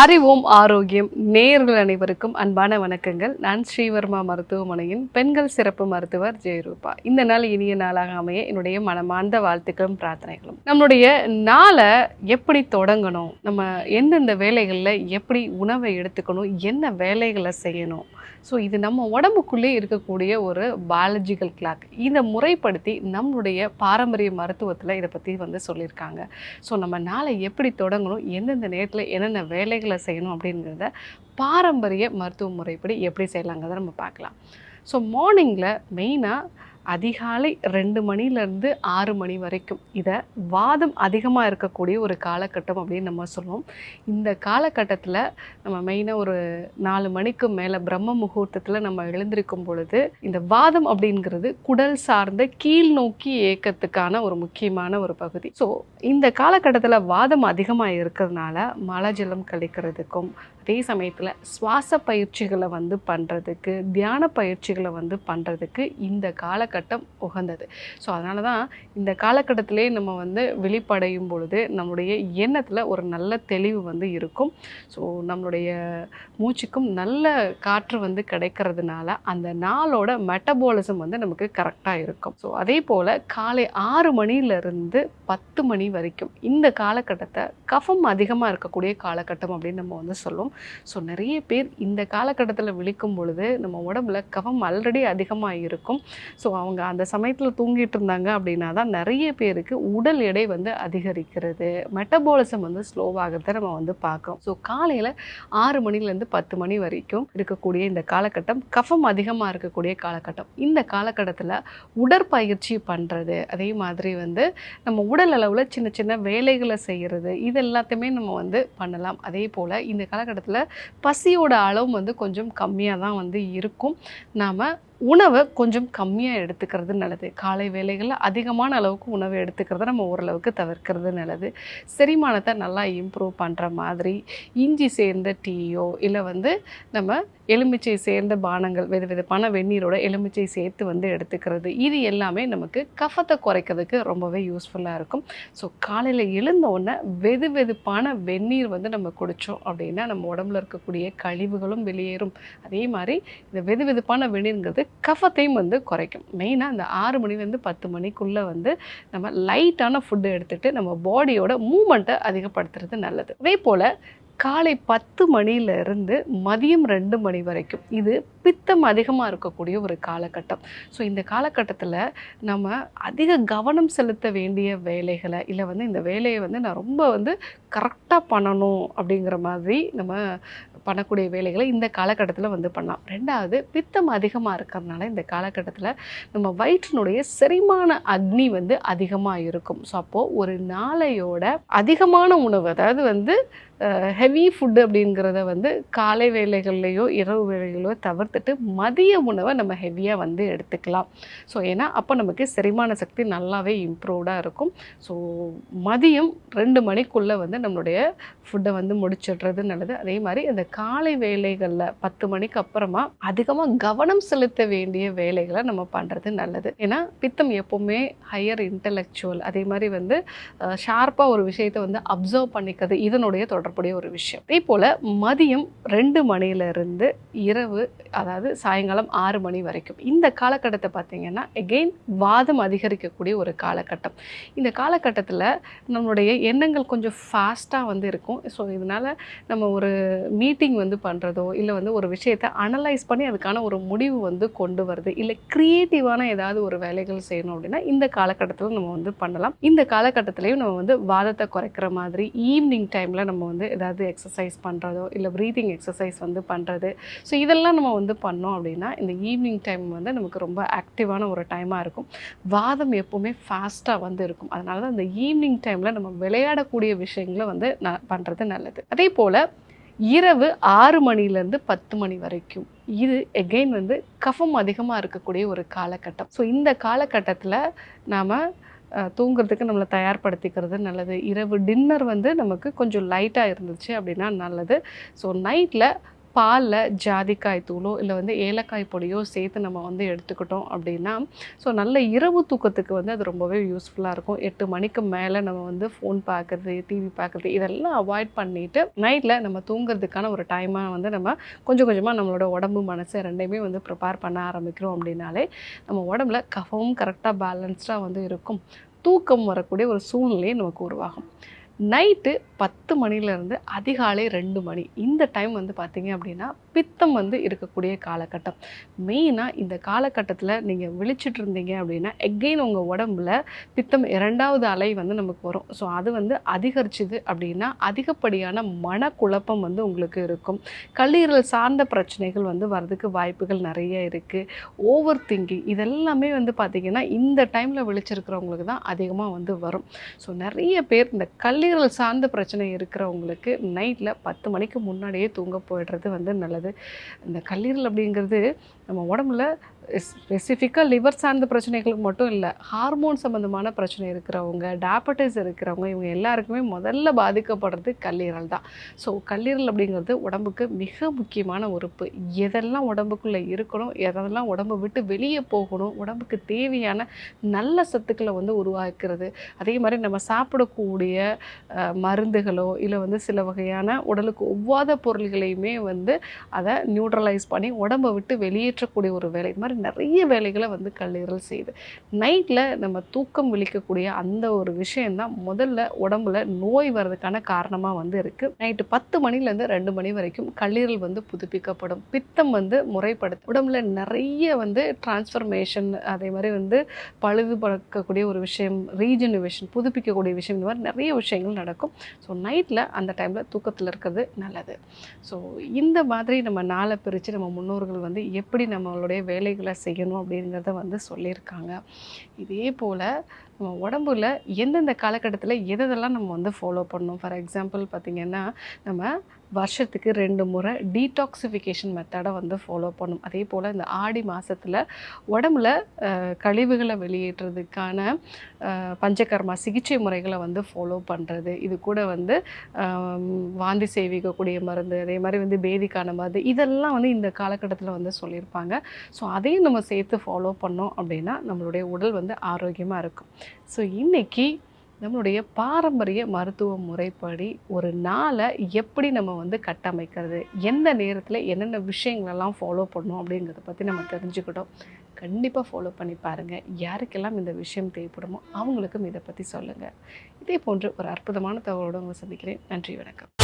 அறிவோம் ஆரோக்கியம் நேயர்கள் அனைவருக்கும் அன்பான வணக்கங்கள். நான் ஸ்ரீவர்மா மருத்துவமனையின் பெண்கள் சிறப்பு மருத்துவர் ஜெயரூபா. இந்த நாள் இனிய நாளாக அமைய என்னுடைய மனமார்ந்த வாழ்த்துக்களும் பிரார்த்தனைகளும். நம்மளுடைய நாளை எப்படி தொடங்கணும், நம்ம எந்தெந்த வேலைகளில் எப்படி உணவை எடுத்துக்கணும், என்ன வேலைகளை செய்யணும், ஸோ இது நம்ம உடம்புக்குள்ளே இருக்கக்கூடிய ஒரு பயாலஜிக்கல் கிளாக். இதை முறைப்படுத்தி நம்மளுடைய பாரம்பரிய மருத்துவத்தில் இதை பற்றி சொல்லியிருக்காங்க. ஸோ நம்ம நாளை எப்படி தொடங்கணும், எந்தெந்த நேரத்தில் என்னென்ன வேலைகளை செய்யணும் அப்படிங்கிறத பாரம்பரிய மருத்துவ முறைப்படி எப்படி செய்யலாங்கிறத நம்ம பார்க்கலாம். ஸோ மார்னிங்கில் மெயினாக அதிகாலை 2 மணிலேருந்து 6 மணி வரைக்கும் இதை வாதம் அதிகமாக இருக்கக்கூடிய ஒரு காலகட்டம் அப்படின்னு நம்ம சொல்லுவோம். இந்த காலகட்டத்தில் நம்ம மெயினாக ஒரு 4 மணிக்கு மேலே பிரம்ம முகூர்த்தத்தில் நம்ம எழுந்திருக்கும் பொழுது இந்த வாதம் அப்படிங்கிறது குடல் சார்ந்த கீழ் நோக்கி இயக்கத்துக்கான ஒரு முக்கியமான ஒரு பகுதி. ஸோ இந்த காலகட்டத்தில் வாதம் அதிகமாக இருக்கிறதுனால மலஜலம் கழிக்கிறதுக்கும் அதே சமயத்தில் சுவாச பயிற்சிகளை பண்ணுறதுக்கு தியான பயிற்சிகளை பண்ணுறதுக்கு இந்த காலகட்டம் உகந்தது. ஸோ அதனால தான் இந்த காலகட்டத்திலே நம்ம விழிப்படையும் பொழுது நம்மளுடைய எண்ணத்தில் ஒரு நல்ல தெளிவு இருக்கும். ஸோ நம்மளுடைய மூச்சுக்கும் நல்ல காற்று கிடைக்கிறதுனால அந்த நாளோட மெட்டபாலிசம் நமக்கு கரெக்டாக இருக்கும். ஸோ அதே போல் காலை 6 மணிலேருந்து 10 மணி வரைக்கும் இந்த காலகட்டத்தை கஃபம் அதிகமாக இருக்கக்கூடிய காலகட்டம் அப்படின்னு நம்ம சொல்லுவோம். ஸோ நிறைய பேர் இந்த காலகட்டத்தில் விழிக்கும் பொழுது நம்ம உடம்புல கஃபம் ஆல்ரெடி அதிகமாக இருக்கும். ஸோ அவங்க அந்த சமயத்தில் தூங்கிட்டு இருந்தாங்க அப்படின்னா தான் நிறைய பேருக்கு உடல் எடை அதிகரிக்கிறது, மெட்டபாலிசம் ஸ்லோவாகிறத நம்ம பார்க்குறோம். ஸோ காலையில் 6 மணிலேருந்து 10 மணி வரைக்கும் இருக்கக்கூடிய இந்த காலகட்டம் கஃபம் அதிகமாக இருக்கக்கூடிய காலகட்டம். இந்த காலகட்டத்தில் உடற்பயிற்சி பண்ணுறது, அதே மாதிரி நம்ம உடல் அளவில் சின்ன சின்ன வேலைகளை செய்கிறது, இது எல்லாத்தையுமே நம்ம பண்ணலாம். அதே போல் இந்த காலகட்டத்தில் பசியோட அளவு கொஞ்சம் கம்மியாக தான் இருக்கும். நாம் உணவை கொஞ்சம் கம்மியாக எடுத்துக்கிறது நல்லது. காலை வேளைகளில் அதிகமான அளவுக்கு உணவை எடுத்துக்கிறத நம்ம ஓரளவுக்கு தவிர்க்கிறது நல்லது. செரிமானத்தை நல்லா இம்ப்ரூவ் பண்ணுற மாதிரி இஞ்சி சேர்ந்த டீயோ இல்லை நம்ம எலுமிச்சை சேர்ந்த பானங்கள், வெதுவெதுப்பான வெந்நீரோட எலுமிச்சை சேர்த்து எடுத்துக்கிறது, இது எல்லாமே நமக்கு கஃபத்தை குறைக்கிறதுக்கு ரொம்பவே யூஸ்ஃபுல்லாக இருக்கும். ஸோ காலையில் எழுந்தோடனே வெதுவெதுப்பான வெந்நீர் நம்ம குடித்தோம் அப்படின்னா நம்ம உடம்புல இருக்கக்கூடிய கழிவுகளும் வெளியேறும். அதே மாதிரி இந்த வெதுவெதுப்பான வெந்நீருங்கிறது கஃபத்தையும் குறைக்கும். மெயினாக இந்த 6 மணிலேருந்து 10 மணிக்குள்ளே நம்ம லைட்டான ஃபுட்டு எடுத்துகிட்டு நம்ம பாடியோட மூமெண்ட்டை அதிகப்படுத்துறது நல்லது. அதே போல் காலை 10 மணிலேருந்து மதியம் 2 மணி வரைக்கும் இது பித்தம் அதிகமாக இருக்கக்கூடிய ஒரு காலகட்டம். ஸோ இந்த காலகட்டத்தில் நம்ம அதிக கவனம் செலுத்த வேண்டிய வேலைகளை இல்லை இந்த வேலையை நான் ரொம்ப கரெக்டாக பண்ணணும் அப்படிங்கிற மாதிரி நம்ம பண்ணக்கூடிய வேலைகளை இந்த காலகட்டத்தில் பண்ணலாம். ரெண்டாவது, பித்தம் அதிகமாக இருக்கிறதுனால இந்த காலகட்டத்தில் நம்ம வயிற்றினுடைய செரிமான அக்னி அதிகமாக இருக்கும். ஸோ அப்போது ஒரு நாளையோட அதிகமான உணவு, அதாவது ஹெவி ஃபுட்டு அப்படிங்கிறத காலை வேளைகள்லையோ இரவு வேளைகளோ தவிர்த்துட்டு மதிய உணவை நம்ம ஹெவியாக எடுத்துக்கலாம். ஸோ ஏன்னா அப்போ நமக்கு செரிமான சக்தி நல்லாவே இம்ப்ரூவ்டாக இருக்கும். ஸோ மதியம் 2 மணிக்குள்ளே நம்மளுடைய ஃபுட்டை முடிச்சிடுறது நல்லது. அதே மாதிரி அந்த காலை வேளைகளில் 10 மணிக்கு அப்புறமா அதிகமாக கவனம் செலுத்த வேண்டிய வேலைகளை நம்ம பண்ணுறது நல்லது. ஏன்னா பித்தம் எப்போவுமே ஹையர் இன்டலெக்சுவல், அதே மாதிரி ஷார்ப்பாக ஒரு விஷயத்தை அப்சர்வ் பண்ணிக்கிறது, இதனுடைய தொடர்புடைய ஒரு விஷயம். அதே போல் மதியம் 2 மணியிலிருந்து இரவு, அதாவது சாயங்காலம் 6 மணி வரைக்கும் இந்த காலகட்டத்தை பார்த்திங்கன்னா எகெயின் வாதம் அதிகரிக்கக்கூடிய ஒரு காலகட்டம். இந்த காலகட்டத்தில் நம்மளுடைய எண்ணங்கள் கொஞ்சம் ஃபாஸ்ட்டாக இருக்கும். ஸோ இதனால் நம்ம ஒரு மீட்டிங் பண்ணுறதோ இல்லை ஒரு விஷயத்தை அனலைஸ் பண்ணி அதுக்கான ஒரு முடிவு கொண்டு வருது, இல்லை க்ரியேட்டிவான ஏதாவது ஒரு வேலைகள் செய்யணும் அப்படின்னா இந்த காலகட்டத்தில் நம்ம பண்ணலாம். இந்த காலகட்டத்திலையும் நம்ம வாதத்தை குறைக்கிற மாதிரி ஈவினிங் டைமில் நம்ம ஏதாவது எக்ஸசைஸ் பண்ணுறதோ இல்லை ப்ரீத்திங் எக்ஸசைஸ் பண்ணுறது. ஸோ இதெல்லாம் நம்ம பண்ணோம் அப்படின்னா இந்த ஈவினிங் டைம் நமக்கு ரொம்ப ஆக்டிவான ஒரு டைமாக இருக்கும். வாதம் எப்போவுமே ஃபாஸ்ட்டாக இருக்கும். அதனால தான் இந்த ஈவினிங் டைமில் நம்ம விளையாடக்கூடிய விஷயங்களை பண்ணுறது நல்லது. அதே போல் இரவு 6 மணிலேருந்து 10 மணி வரைக்கும் இது எகெயின் கஃபம் அதிகமாக இருக்கக்கூடிய ஒரு காலகட்டம். ஸோ இந்த காலகட்டத்தில் நாம் தூங்குறதுக்கு நம்மளை தயார்படுத்திக்கிறது நல்லது. இரவு டின்னர் நமக்கு கொஞ்சம் லைட்டாக இருந்துச்சு அப்படின்னா நல்லது. ஸோ நைட்டில் பாலில் ஜாதிக்காய் தூளோ இல்லை வந்து ஏலக்காய் பொடியோ சேர்த்து நம்ம வந்து எடுத்துக்கிட்டோம் அப்படின்னா ஸோ நல்ல இரவு தூக்கத்துக்கு வந்து அது ரொம்பவே யூஸ்ஃபுல்லாக இருக்கும். 8 மணிக்கு மேலே நம்ம வந்து ஃபோன் பார்க்குறது, டிவி பார்க்குறது இதெல்லாம் அவாய்ட் பண்ணிவிட்டு நைட்டில் நம்ம தூங்குறதுக்கான ஒரு டைமாக வந்து நம்ம கொஞ்சம் கொஞ்சமாக நம்மளோட உடம்பு மனசு ரெண்டையுமே வந்து ப்ரிப்பேர் பண்ண ஆரம்பிக்கிறோம் அப்படின்னாலே நம்ம உடம்புல கஃபமும் கரெக்டாக பேலன்ஸ்டாக வந்து இருக்கும். தூக்கம் வரக்கூடிய ஒரு சூழ்நிலையை நமக்கு உருவாகும். நைட்டு 10 மணிலேருந்து அதிகாலை 2 மணி இந்த டைம் வந்து பார்த்திங்க அப்படின்னா பித்தம் வந்து இருக்கக்கூடிய காலகட்டம். மெயினாக இந்த காலகட்டத்தில் நீங்கள் விழிச்சிட்டு இருந்தீங்க அப்படின்னா எகெயின் உங்கள் உடம்புல பித்தம் 2வது அலை வந்து நமக்கு வரும். ஸோ அது வந்து அதிகரிச்சுது அப்படின்னா அதிகப்படியான மனக்குழப்பம் வந்து உங்களுக்கு இருக்கும். கல்லீரல் சார்ந்த பிரச்சனைகள் வந்து வர்றதுக்கு வாய்ப்புகள் நிறைய இருக்குது. ஓவர் திங்கிங் இதெல்லாமே வந்து பார்த்திங்கன்னா இந்த டைமில் விழிச்சிருக்கிறவங்களுக்கு தான் அதிகமாக வந்து வரும். ஸோ நிறைய பேர் இந்த கல்லீரல் சார்ந்த பிரச்சனை இருக்கிறவங்களுக்கு நைட்டில் 10 மணிக்கு முன்னாடியே தூங்க போயிடுறது வந்து நல்லது. இந்த கல்லீரல் அப்படிங்கிறது நம்ம உடம்புல ஸ்பெசிஃபிக்காக லிவர் சார்ந்த பிரச்சனைகளுக்கு மட்டும் இல்லை, ஹார்மோன் சம்மந்தமான பிரச்சனை இருக்கிறவங்க, டயபெட்டிஸ் இருக்கிறவங்க இவங்க எல்லாருக்குமே முதல்ல பாதிக்கப்படுறது கல்லீரல் தான். ஸோ கல்லீரல் அப்படிங்கிறது உடம்புக்கு மிக முக்கியமான உறுப்பு. எதெல்லாம் உடம்புக்குள்ளே இருக்கணும், எதெல்லாம் உடம்பை விட்டு வெளியே போகணும், உடம்புக்கு தேவையான நல்ல சத்துக்களை வந்து உருவாக்குறது. அதே மாதிரி நம்ம சாப்பிடக்கூடிய மருந்துகளோ இல்லை வந்து சில வகையான உடலுக்கு ஒவ்வாத பொருள்களையுமே வந்து அதை நியூட்ரலைஸ் பண்ணி உடம்பை விட்டு வெளியேற்றக்கூடிய ஒரு வேலை. இது மாதிரி நிறைய வேலைகளை வந்து கல்லீரல் செய்யுது. நைட்டில் நம்ம தூக்கம் விழிக்கக்கூடிய அந்த ஒரு விஷயந்தான் முதல்ல உடம்புல நோய் வர்றதுக்கான காரணமாக வந்து இருக்குது. நைட்டு 10 மணிலேருந்து 2 மணி வரைக்கும் கல்லீரல் வந்து புதுப்பிக்கப்படும். பித்தம் வந்து முறைப்படுத்தும். உடம்புல நிறைய வந்து டிரான்ஸ்ஃபர்மேஷன், அதே மாதிரி வந்து பழுது பழக்கக்கூடிய ஒரு விஷயம், ரீஜெனுவேஷன் புதுப்பிக்கக்கூடிய விஷயம், இந்த மாதிரி நிறைய விஷயங்கள் நடக்கும். ஸோ நைட்டில் அந்த டைமில் தூக்கத்தில் இருக்கிறது நல்லது. ஸோ இந்த மாதிரி நம்ம நாளை பிரித்து நம்ம முன்னோர்கள் வந்து எப்படி நம்மளுடைய வேலைகளை செய்யணும் அப்படிங்கிறத வந்து சொல்லியிருக்காங்க. இதே போல் நம்ம உடம்புல எந்தெந்த காலகட்டத்தில் எதெல்லாம் நம்ம வந்து ஃபாலோ பண்ணணும். ஃபார் எக்ஸாம்பிள் பார்த்திங்கன்னா நம்ம வருஷத்துக்கு 2 முறை டீடாக்சிஃபிகேஷன் மெத்தடை வந்து ஃபாலோ பண்ணணும். அதே போல் இந்த ஆடி மாதத்தில் உடம்புல கழிவுகளை வெளியேற்றுறதுக்கான பஞ்சகர்மா சிகிச்சை முறைகளை வந்து ஃபாலோ பண்ணுறது. இது கூட வந்து வாந்தி செய்விக்கக்கூடிய மருந்து, அதே மாதிரி வந்து பேதிக்கான மருந்து இதெல்லாம் வந்து இந்த காலகட்டத்தில் வந்து சொல்லியிருப்பாங்க. ஸோ அதையும் நம்ம சேர்த்து ஃபாலோ பண்ணோம் அப்படின்னா நம்மளுடைய உடல் வந்து ஆரோக்கியமாக இருக்கும். ஸோ இன்றைக்கி நம்மளுடைய பாரம்பரிய மருத்துவ முறைப்படி ஒரு நாளை எப்படி நம்ம வந்து கட்டமைக்கிறது, எந்த நேரத்தில் என்னென்ன விஷயங்களெல்லாம் ஃபாலோ பண்ணணும் அப்படிங்கிறத பற்றி நம்ம தெரிஞ்சுக்கிட்டோம். கண்டிப்பாக ஃபாலோ பண்ணி பாருங்கள். யாருக்கெல்லாம் இந்த விஷயம் தேவைப்படுமோ அவங்களுக்கும் இதை பற்றி சொல்லுங்கள். இதே போன்று ஒரு அற்புதமான தகவலோடு உங்களை சந்திக்கிறேன். நன்றி, வணக்கம்.